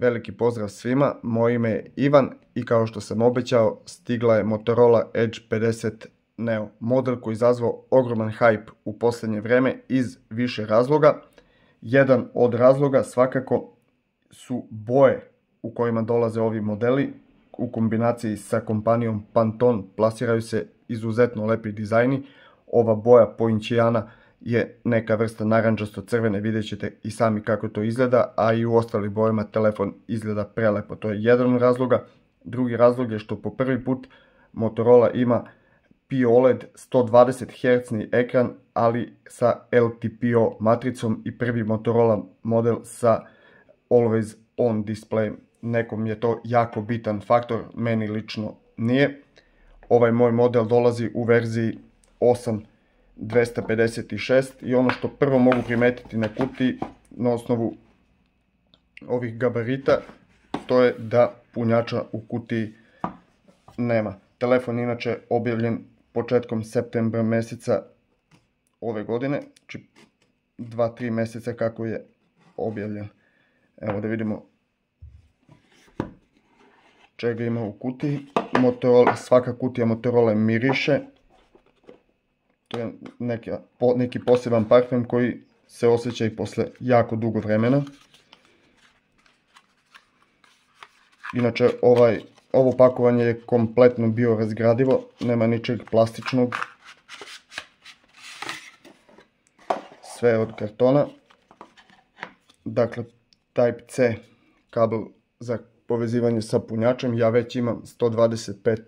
Veliki pozdrav svima, moje ime je Ivan i kao što sam obećao, stigla je Motorola Edge 50 Neo, model koji je izazvao ogroman hype u posljednje vrijeme iz više razloga. Jedan od razloga svakako su boje u kojima dolaze ovi modeli. U kombinaciji sa kompanijom Pantone plasiraju se izuzetno lepi dizajni. Ova boja poinčijana je neka vrsta narančasto-crvene, vidjet ćete i sami kako to izgleda, a i u ostalim bojama telefon izgleda prelepo. To je jedan od razloga. Drugi razlog je što po prvi put Motorola ima POLED 120 Hz ekran, ali sa LTPO matricom i prvi Motorola model sa Always On displayem. Nekom je to jako bitan faktor, meni lično nije. Ovaj moj model dolazi u verziji 8.256 i ono što prvo mogu primetiti na kutiji na osnovu ovih gabarita, to je da punjača u kutiji nema. Telefon je inače objavljen početkom septembra mjeseca ove godine, znači 2-3 mjeseca kako je objavljen. Evo da vidimo čega ima u kutiji. Svaka kutija Motorola miriše. To je neki poseban parfem koji se osjeća i posle jako dugo vremena. Inače, ovo pakovanje je kompletno biorazgradivo, nema ničeg plastičnog. Sve je od kartona. Dakle, Type-C kabel za povezivanje sa punjačem. Ja već imam 125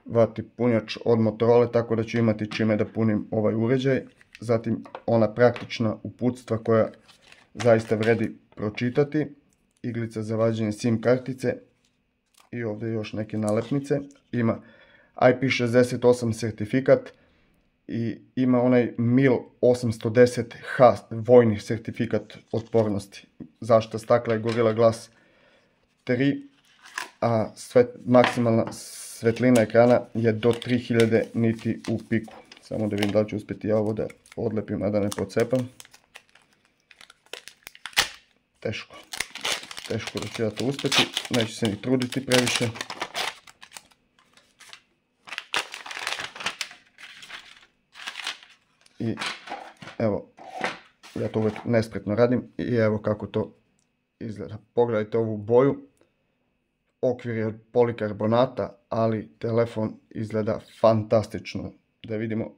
W punjač od Motorola, tako da ću imati čime da punim ovaj uređaj. Zatim ona praktična uputstva koja zaista vredi pročitati. Iglica za vađenje SIM kartice i ovdje još neke nalepnice. Ima IP68 sertifikat i ima onaj MIL 810H vojni sertifikat otpornosti. Zaštita stakla je Gorilla Glass 3, a maksimalna svetlina ekrana je do 3000 niti u piku. Samo da vidim da li ću uspjeti ja ovo da odlepim, a da ne pocepam. Teško da ću ja to uspjeti, neću se ni truditi previše. I evo, ja to uvijek nespretno radim i evo kako to izgleda. Pogledajte ovu boju, okvir je od polikarbonata, ali telefon izgleda fantastično. Da vidimo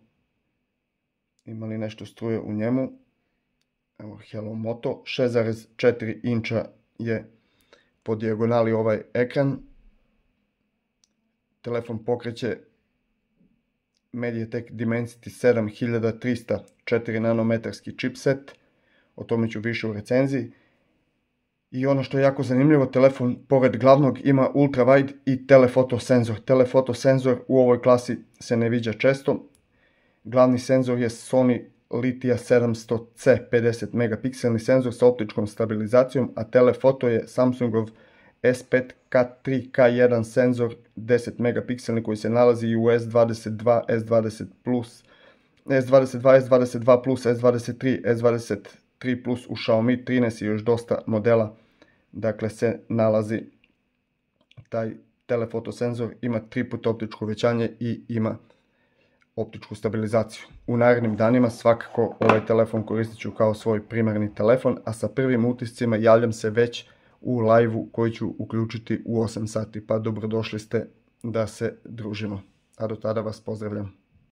ima li nešto struje u njemu. Evo Hello Moto, 6,4 inča je po dijagonali ovaj ekran. Telefon pokreće MediaTek Dimensity 7300 4 nanometarski chipset, o tome ću više u recenziji. I ono što je jako zanimljivo, telefon pored glavnog ima ultrawide i telefoto senzor. Telefoto senzor u ovoj klasi se ne viđa često. Glavni senzor je Sony Litija 700C 50 megapikselni senzor sa optičkom stabilizacijom, a telefoto je Samsungov S5 K3 K1 senzor 10 megapikselni koji se nalazi i u S22, S20 Plus, S22, S22 Plus, S23, S23 Plus u Xiaomi 13 i još dosta modela. Dakle, se nalazi taj telefoto senzor, ima 3 puta optičko uvećanje i ima optičku stabilizaciju. U narednim danima svakako ovaj telefon koristit ću kao svoj primarni telefon, a sa prvim utiscima javljam se već u live-u koji ću uključiti u 8 sati, pa dobrodošli ste da se družimo. A do tada vas pozdravljam.